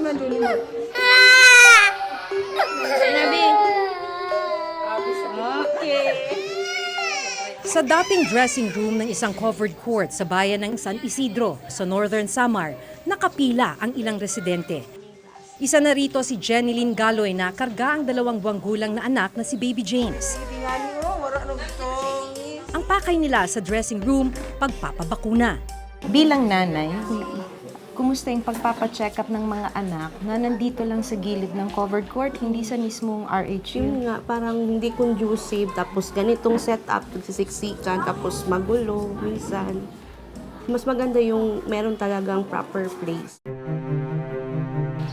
man dulo mo. Sinabi. Okay. Sa dating dressing room ng isang covered court sa bayan ng San Isidro sa Northern Samar, nakapila ang ilang residente. Isa na rito si Jenilyn Galoy na karga ang 2 buwang gulang na anak na si Baby James. Ang pakay nila sa dressing room, pagpapabakuna. Bilang nanay, kumusta yung pagpapacheck up ng mga anak na nandito lang sa gilid ng covered court, hindi sa mismong RHU? Yun nga, parang hindi conducive, tapos ganitong setup, nagsisiksikan, tapos magulo, minsan. Mas maganda yung meron talagang proper place.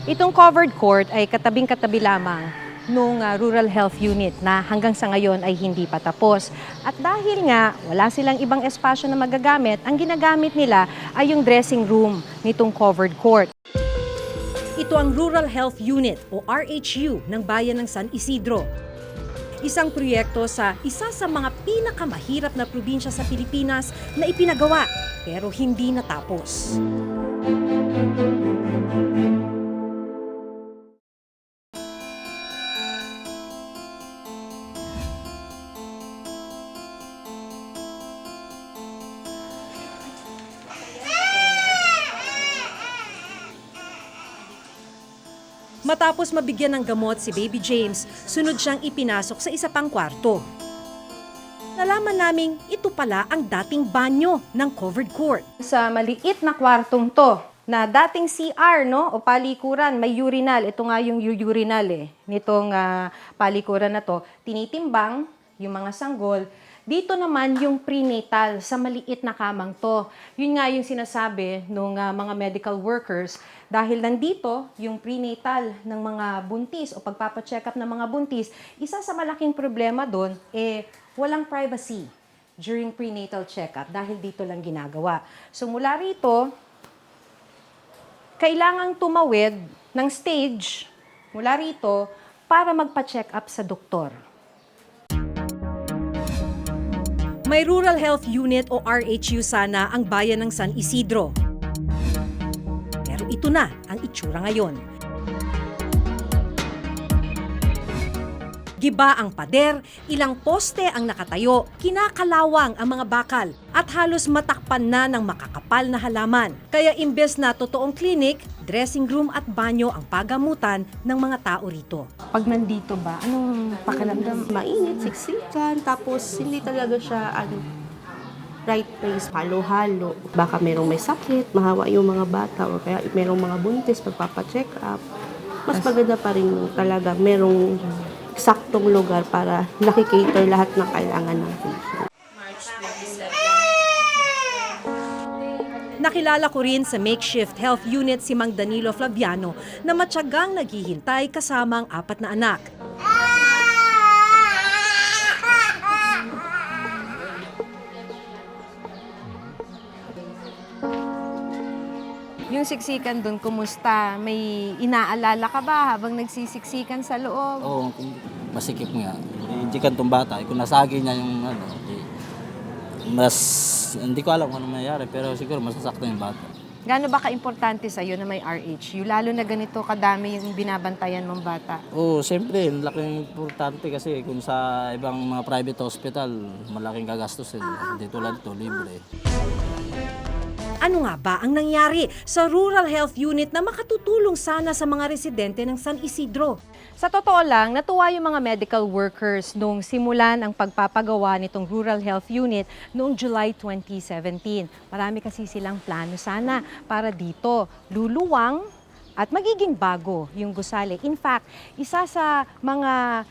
Itong covered court ay katabing-katabi lamang nung Rural Health Unit na hanggang sa ngayon ay hindi pa tapos. At dahil nga wala silang ibang espasyo na magagamit, ang ginagamit nila ay yung dressing room nitong covered court. Ito ang Rural Health Unit o RHU ng bayan ng San Isidro. Isang proyekto sa isa sa mga pinakamahirap na probinsya sa Pilipinas na ipinagawa pero hindi natapos. Matapos mabigyan ng gamot si Baby James, sunod siyang ipinasok sa isa pang kwarto. Nalaman naming ito pala ang dating banyo ng covered court. Sa maliit na kwartong to, na dating CR, no, o palikuran, may urinal. Ito nga yung urinal nitong palikuran na to. Tinitimbang yung mga sanggol. Dito naman yung prenatal sa maliit na kamang to. Yun nga yung sinasabi ng mga medical workers dahil nandito yung prenatal ng mga buntis o pagpapacheck up ng mga buntis, isa sa malaking problema doon walang privacy during prenatal check-up dahil dito lang ginagawa. So mula rito, kailangang tumawid ng stage mula rito para magpa-check up sa doktor. May Rural Health Unit o RHU sana ang bayan ng San Isidro. Pero ito na ang itsura ngayon. Giba ang pader, ilang poste ang nakatayo, kinakalawang ang mga bakal at halos matakpan na ng makakapal na halaman. Kaya imbes na totoong clinic, dressing room at banyo ang pagamutan ng mga tao rito. Pag nandito ba, anong pakiramdam? Mainit, siksikan, tapos hindi talaga siya right place, halo-halo. Baka merong may sakit, mahawa yung mga bata, o kaya merong mga buntis, pagpapacheck up. Mas maganda pa rin talaga merong saktong lugar para nakikater lahat ng kailangan ng patient. Nakilala ko rin sa makeshift health unit si Mang Danilo Flaviano na matyagang naghihintay kasama ang 4 na anak. Yung siksikan doon, kumusta? May inaalala ka ba habang nagsisiksikan sa loob? Oo, masikip nga. Hindi kantong bata. Kung nasagi niya yung hindi ko alam kung ano mangyayari, pero siguro masasaktan yung bata. Gaano ba ka-importante sa'yo na may RHU? Lalo na ganito kadami yung binabantayan mong bata. Oo, siyempre, laking importante kasi kung sa ibang mga private hospital, malaking gagastusin. Dito lang ito, libre. Ano nga ba ang nangyari sa Rural Health Unit na makatutulong sana sa mga residente ng San Isidro? Sa totoo lang, natuwa yung mga medical workers nung simulan ang pagpapagawa nitong Rural Health Unit noong July 2017. Marami kasi silang plano sana para dito luluwang at magiging bago yung gusali. In fact, isa sa mga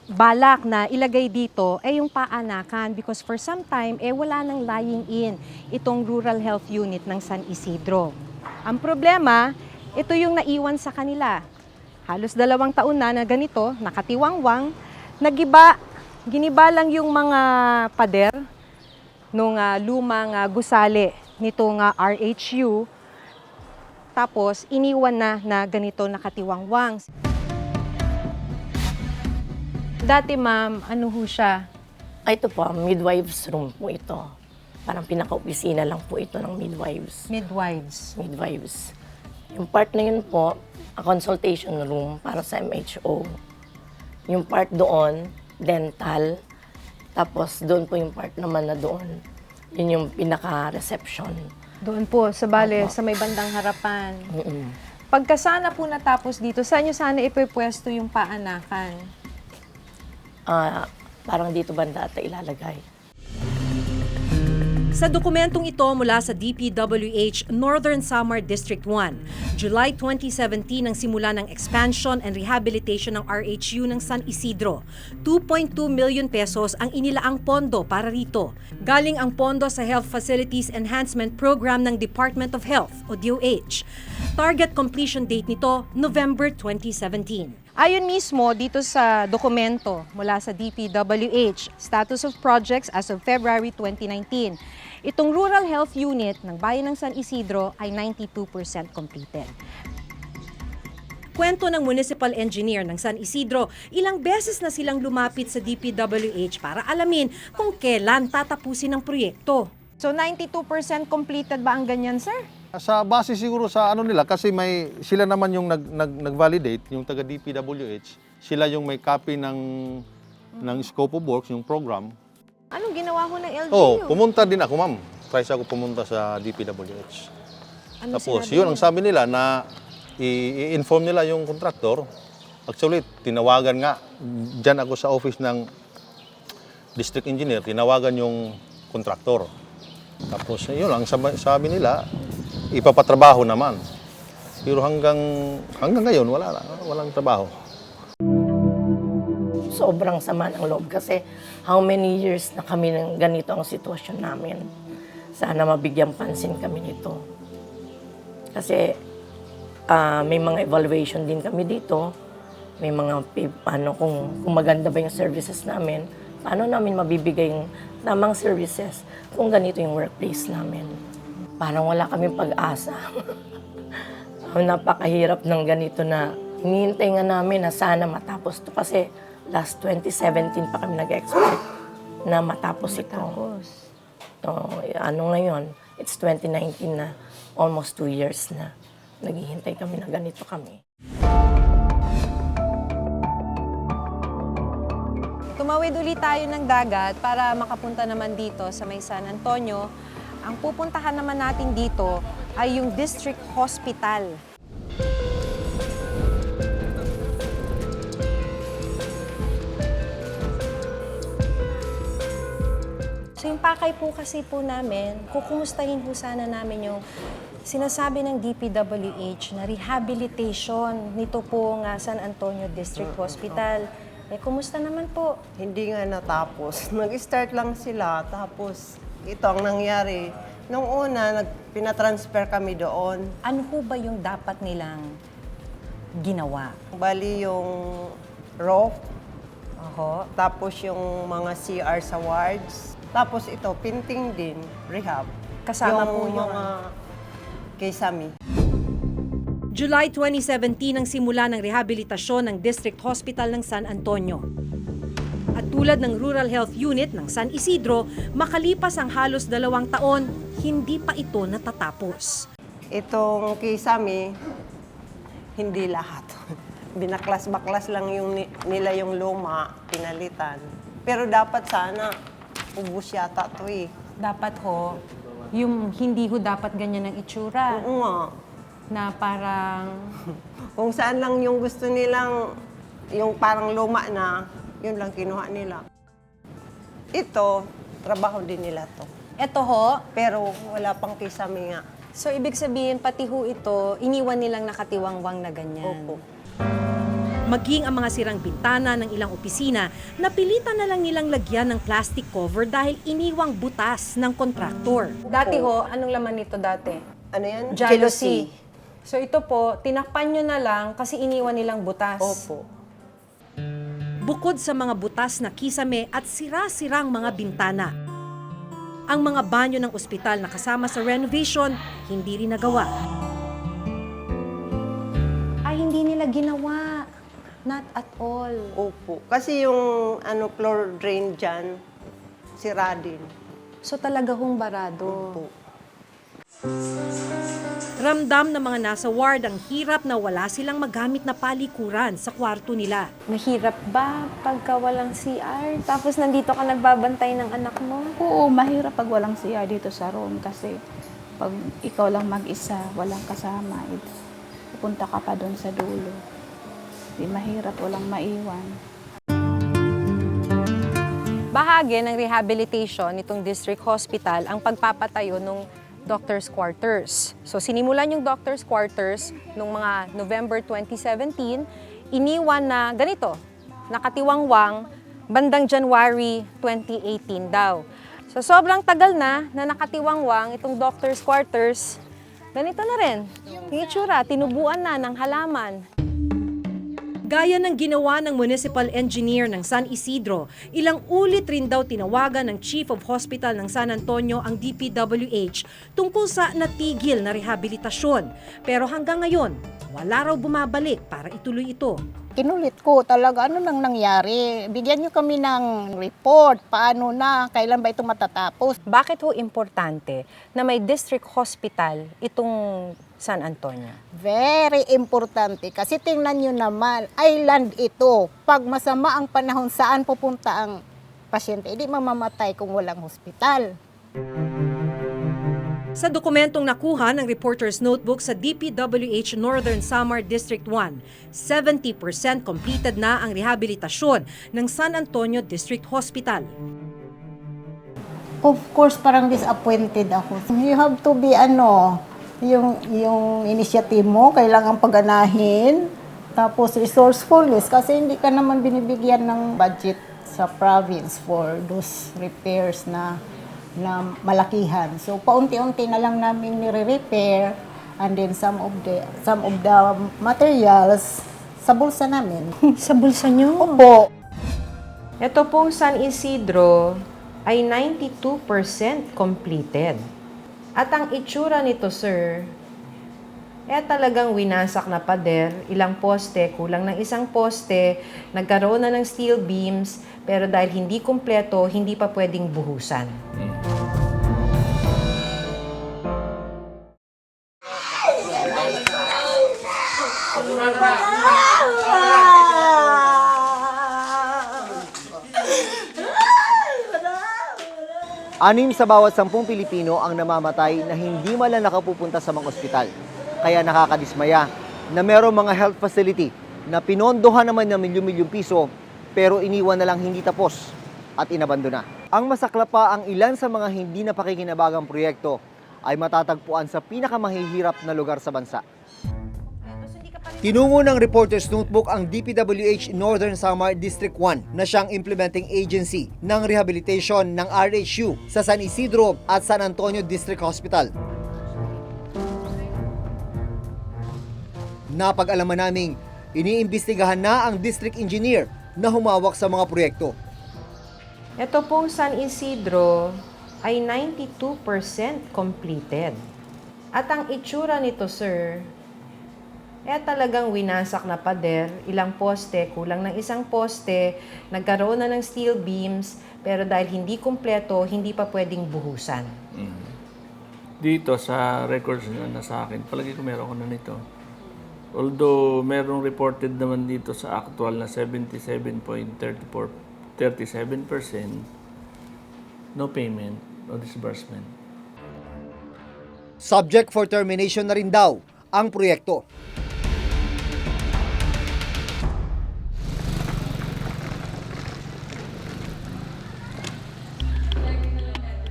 balak na ilagay dito ay yung paanakan because for some time wala nang lying in itong Rural Health Unit ng San Isidro. Ang problema, ito yung naiwan sa kanila. Halos 2 taon na ganito, nakatiwangwang, giniba lang yung mga pader nung lumang gusali nitong RHU, tapos iniwan na ganito nakatiwangwang. Dati ma'am, ano ho siya? Ito po, midwives room po ito. Parang pinaka-opisina lang po ito ng midwives. Midwives. Midwives. Yung part na yun po, consultation room para sa MHO. Yung part doon, dental. Tapos doon po yung part naman na doon. Yun yung pinaka-reception. Doon po, sa bale, Opo. sa may bandang harapan. Mm-mm. Pagka sana po natapos dito, saan nyo sana ipipwesto yung paanakan? Parang dito banda ata ilalagay. Sa dokumentong ito mula sa DPWH Northern Samar District 1, July 2017 ang simula ng expansion and rehabilitation ng RHU ng San Isidro. 2.2 million pesos ang inilaang pondo para rito. Galing ang pondo sa Health Facilities Enhancement Program ng Department of Health o DOH. Target completion date nito, November 2017. Ayon mismo dito sa dokumento mula sa DPWH, Status of Projects as of February 2019, itong Rural Health Unit ng Bayan ng San Isidro ay 92% completed. Kwento ng municipal engineer ng San Isidro, ilang beses na silang lumapit sa DPWH para alamin kung kailan tatapusin ang proyekto. So 92% completed ba ang ganyan, sir? Sa base siguro sa ano nila kasi may sila naman yung nag-validate yung taga DPWH, sila yung may copy ng scope of works, yung program. Anong ginawa ho ng LGU? Oh, pumunta din ako, ma'am. Try ako pumunta sa DPWH. Ano Tapos sinabi yun niyo? ang sabi nila na i-inform nila yung contractor. Actually, tinawagan nga diyan ako sa office ng district engineer, tinawagan yung contractor. Tapos yun lang sabi nila, ipapatrabaho naman. Pero hanggang ngayon walang trabaho. Sobrang sama ng loob kasi how many years na kami ng ganito ang sitwasyon namin. Sana mabigyan pansin kami nito. Kasi may mga evaluation din kami dito. May mga kung maganda ba yung services namin, paano namin mabibigay yung tamang services kung ganito yung workplace namin. Parang wala kaming pag-asa. Napakahirap ng ganito na hinihintay nga namin na sana matapos to kasi last 2017 pa kami nag-expect na matapos ito. Ngayon, it's 2019 na, almost 2 years na. Naghihintay kami na ganito kami. Tumawid ulit tayo ng dagat para makapunta naman dito sa may San Antonio. Ang pupuntahan naman natin dito ay yung District Hospital. So yung pakay po kasi po namin, kukumustahin po sana namin yung sinasabi ng DPWH na rehabilitation nito po nga San Antonio District Hospital. Kumusta naman po? Hindi nga natapos. Nag-start lang sila, tapos ito ang nangyari. Nung una, pinatransfer kami doon. Ano po ba yung dapat nilang ginawa? Bali yung roof, Oho. tapos yung mga CR sa wards. Tapos ito, painting din, rehab. Kasama po yung mga kisame. July 2017 ang simula ng rehabilitasyon ng District Hospital ng San Antonio. At tulad ng Rural Health Unit ng San Isidro, makalipas ang halos 2 taon, hindi pa ito natatapos. Itong kisame, hindi lahat. Binaklas-baklas lang nila yung luma, pinalitan. Pero dapat sana, ubus yata to eh. Dapat ho, yung hindi ho dapat ganyan ang itsura Oo nga. na parang Kung saan lang yung gusto nilang, yung parang luma na, yun lang kinuha nila. Ito, trabaho din nila to. eto ho. Pero wala pang kisame nga. So ibig sabihin pati ho ito, iniwan nilang nakatiwangwang na ganyan. Opo. Maging ang mga sirang bintana ng ilang opisina, napilitan na lang nilang lagyan ng plastic cover dahil iniwang butas ng kontraktor. Dati ho, anong laman nito dati? Ano yan? Jealousy. So ito po, tinakpan nyo na lang kasi iniwan nilang butas. Opo. Bukod sa mga butas na kisame at sira-sirang mga bintana, ang mga banyo ng ospital na kasama sa renovation, hindi rin nagawa. Ay, hindi nila ginawa. Not at all. Opo. Kasi yung floor drain dyan, sira din. So talaga hong barado. Opo. Ramdam ng mga nasa ward ang hirap na wala silang magamit na palikuran sa kwarto nila. Mahirap ba pagka walang CR? Tapos nandito ka nagbabantay ng anak mo? Oo, mahirap pag walang CR dito sa room kasi pag ikaw lang mag-isa, walang kasama, pupunta ka pa doon sa dulo. Di mahirap, walang maiwan. Bahagi ng rehabilitation nitong district hospital ang pagpapatayo ng doctor's quarters. So sinimulan yung doctor's quarters noong mga November 2017, iniwan na ganito, nakatiwangwang bandang January 2018 daw. So sobrang tagal na nakatiwangwang itong doctor's quarters, ganito na rin. Yung itsura, tinubuan na ng halaman. Gaya ng ginawa ng municipal engineer ng San Isidro, ilang ulit rin daw tinawagan ng Chief of Hospital ng San Antonio ang DPWH tungkol sa natigil na rehabilitasyon. Pero hanggang ngayon, wala raw bumabalik para ituloy ito. Kinulit ko talaga, ano nang nangyari? Bigyan niyo kami ng report, paano na, kailan ba ito matatapos? Bakit ho importante na may district hospital itong San Antonio? Very importante kasi tingnan niyo naman, island ito. Pag masama ang panahon, saan pupunta ang pasyente? Hindi mamamatay kung walang hospital. Sa dokumentong nakuha ng reporter's notebook sa DPWH Northern Samar District 1, 70% completed na ang rehabilitasyon ng San Antonio District Hospital. Of course, parang disappointed ako. You have to be yung initiative mo, kailangan paganahin. Tapos resourcefulness kasi hindi ka naman binibigyan ng budget sa province for those repairs na malakihan. So paunti-unti na lang namin nire-repair and then some of the materials sa bulsa namin. Sa bulsa nyo? Opo. Ito pong San Isidro ay 92% completed. At ang itsura nito, sir, talagang winasak na pader, ilang poste, kulang ng isang poste, nagkaroon na ng steel beams, pero dahil hindi kumpleto, hindi pa pwedeng buhusan. Anim sa bawat 10 Pilipino ang namamatay na hindi man lang nakapupunta sa mga ospital. Kaya nakakadismaya na merong mga health facility na pinondohan naman ng milyon-milyong piso pero iniwan na lang hindi tapos at inabandona. Ang masakla pa, ang ilan sa mga hindi napakikinabagang proyekto ay matatagpuan sa pinakamahihirap na lugar sa bansa. Tinungo ng Reporter's Notebook ang DPWH Northern Samar District 1 na siyang implementing agency ng rehabilitation ng RHU sa San Isidro at San Antonio District Hospital. Napag-alaman naming iniimbestigahan na ang district engineer na humawak sa mga proyekto. Ito pong San Isidro ay 92% completed. At ang itsura nito, sir, talagang winasak na pader, ilang poste, kulang ng isang poste, nagkaroon na ng steel beams, pero dahil hindi kumpleto, hindi pa pwedeng buhusan. Dito sa records na sa akin, palagi ko meron ko na nito. Although merong reported naman dito sa actual na 77.37%, no payment, no disbursement. Subject for termination na rin daw ang proyekto.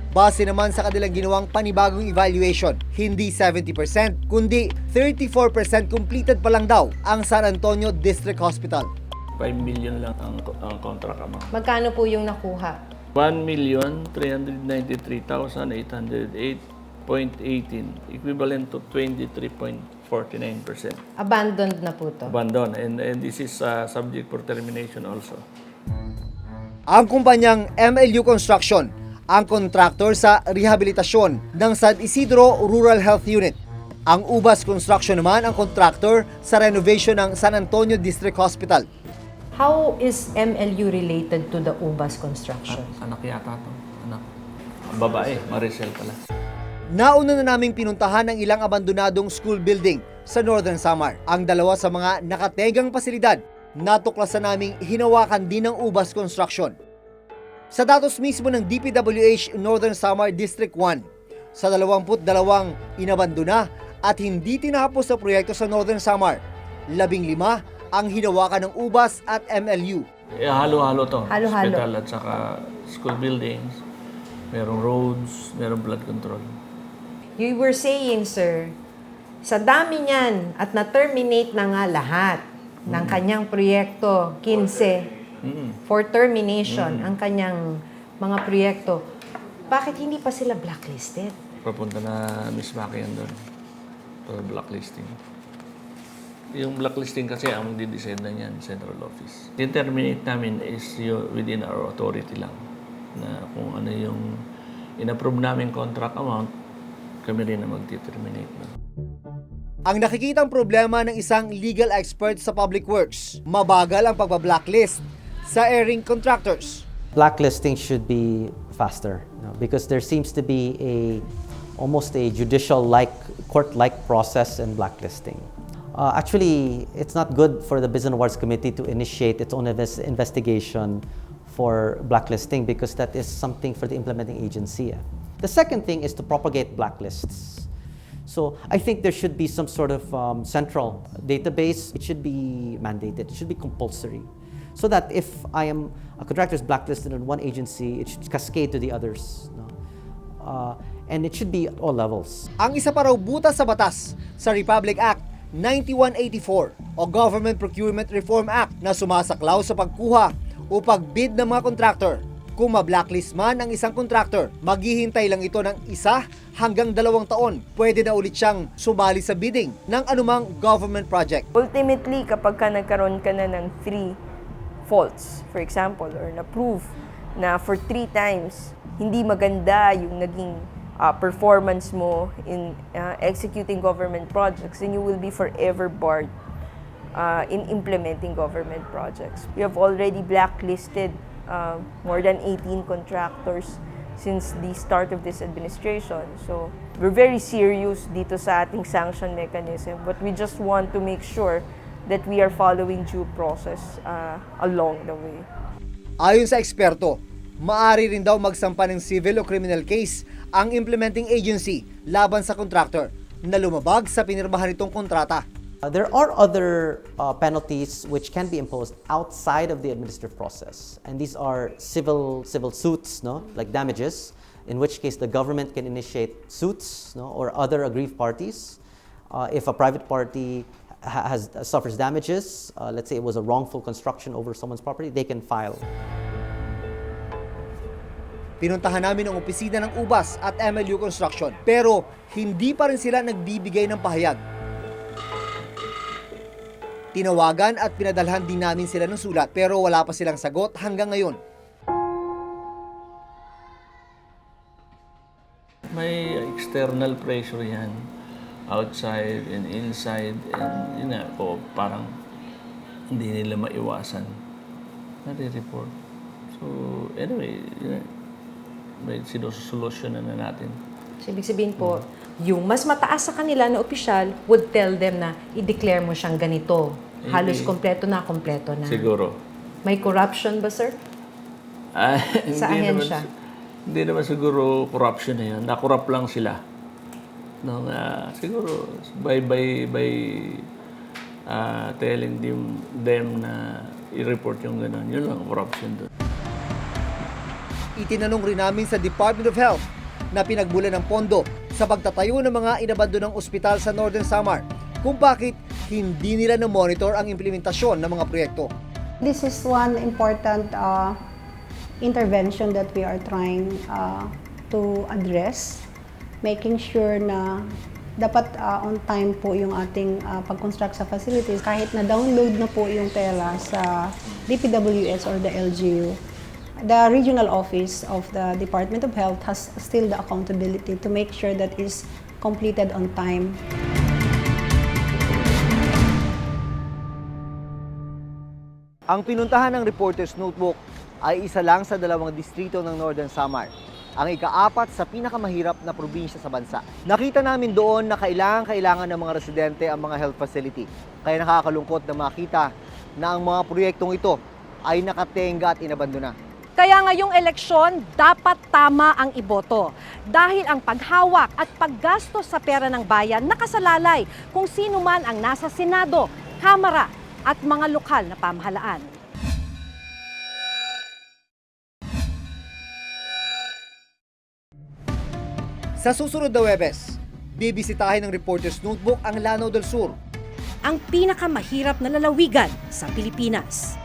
Base naman sa kanilang ginawang panibagong evaluation, hindi 70%, kundi 34% completed pa lang daw ang San Antonio District Hospital. 5 million lang ang contract amount. Magkano po yung nakuha? 1,393,808.18, equivalent to 23.49%. Abandoned na po to. Abandon, and this is subject for termination also. Ang kumpanyang MLU Construction ang kontraktor sa rehabilitasyon ng San Isidro Rural Health Unit. Ang Ubas Construction naman ang kontraktor sa renovation ng San Antonio District Hospital. How is MLU related to the Ubas Construction? Anak yata to. Anak. Babae, Maricel pala. Nauna na naming pinuntahan ang ilang abandonadong school building sa Northern Samar. Ang dalawa sa mga nakategang pasilidad, natuklasan naming hinawakan din ng Ubas Construction. Sa datos mismo ng DPWH Northern Samar District 1, sa 22 inabandona at hindi tinapos sa proyekto sa Northern Samar, 15 ang hinawakan ng Ubas at MLU. Halo-halo to. Halo-halo. Hospital at saka school buildings. Merong roads, merong flood control. You were saying, sir, sa dami niyan at na-terminate na nga lahat ng kanyang proyekto, 15, for termination ang kanyang mga proyekto, bakit hindi pa sila blacklisted? Papunta na Miss Maki yan doon for blacklisting. Yung blacklisting kasi ang magdi-decide na yan, central office. Determinate namin is within our authority lang na kung ano yung in-approve namin contract amount, kami rin na mag-determinate na. Ang nakikitang problema ng isang legal expert sa public works, mabagal ang pagbablacklist sa airing contractors. Blacklisting should be faster, because there seems to be almost a judicial-like, court-like process in blacklisting. Actually, it's not good for the Business Awards Committee to initiate its own investigation for blacklisting because that is something for the implementing agency. The second thing is to propagate blacklists. So I think there should be some sort of central database. It should be mandated. It should be compulsory. So that if a contractor is blacklisted in one agency, it should cascade to the others. And it should be at all levels. Ang isa pa raw butas sa batas sa Republic Act 9184 o Government Procurement Reform Act na sumasaklaw sa pagkuha o pagbid ng mga contractor. Kung ma-blacklist man ang isang contractor, maghihintay lang ito ng 1 hanggang 2 taon. Pwede na ulit siyang sumali sa bidding ng anumang government project. Ultimately, kapag nagkaroon ka na ng 3 faults, for example, or na-prove na for 3 times, hindi maganda yung naging performance mo in executing government projects, then you will be forever barred in implementing government projects. We have already blacklisted more than 18 contractors since the start of this administration. So we're very serious dito sa ating sanction mechanism, but we just want to make sure that we are following due process along the way. Ayon sa eksperto, maaari rin daw magsampa ng civil o criminal case ang implementing agency laban sa contractor na lumabag sa pinirmahan nitong kontrata. There are other penalties which can be imposed outside of the administrative process, and these are civil suits, like damages, in which case the government can initiate suits, or other aggrieved parties. If a private party suffers damages, let's say it was a wrongful construction over someone's property, they can file. Pinuntahan namin ang opisina ng Ubas at MLU Construction, pero hindi pa rin sila nagbibigay ng pahayag. Tinawagan at pinadalhan din namin sila ng sulat pero wala pa silang sagot hanggang ngayon. May external pressure yan. Outside and inside. And yun nga po, parang hindi nila maiwasan. Nare-report. So, anyway, yun, may sinusolusyonan na natin. So, ibig sabihin po, yung mas mataas sa kanila na opisyal would tell them na i-declare mo siyang ganito. Halos kompleto na. Siguro. May corruption ba, sir? Sa ahensya? Hindi naman siguro corruption na yan. Na-corrupt lang sila. Siguro by telling them na i-report yung gano'n. Yun lang corruption doon. Itinanong rin namin sa Department of Health na pinagbulan ng pondo sa pagtatayo ng mga inabandonang ospital sa Northern Samar kung bakit hindi nila na-monitor ang implementasyon ng mga proyekto. This is one important intervention that we are trying to address, making sure na dapat on time po yung ating pag-construct sa facilities. Kahit na-download na po yung pera sa DPWH or the LGU, the regional office of the Department of Health has still the accountability to make sure that is completed on time. Ang pinuntahan ng Reporter's Notebook ay isa lang sa 2 distrito ng Northern Samar. ang ika-4 sa pinakamahirap na probinsya sa bansa. Nakita namin doon na kailangan ng mga residente ang mga health facility. Kaya nakakalungkot na makita na ang mga proyektong ito ay nakatenga at inabandona. Kaya ngayong eleksyon, dapat tama ang iboto. Dahil ang paghawak at paggastos sa pera ng bayan nakasalalay kung sino man ang nasa Senado, Kamara at mga lokal na pamahalaan. Sa susunod na Huwebes, bibisitahin ng Reporter's Notebook ang Lanao del Sur. Ang pinakamahirap na lalawigan sa Pilipinas.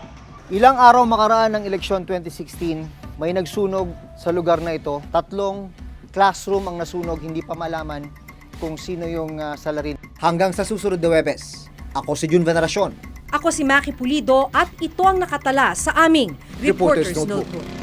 Ilang araw makaraan ng eleksyon 2016, may nagsunog sa lugar na ito. 3 classroom ang nasunog, hindi pa malaman kung sino yung salarin. Hanggang sa susunod na Huwebes, ako si Jun Veneracion. Ako si Maki Pulido at ito ang nakatala sa aming Reporter's Notebook.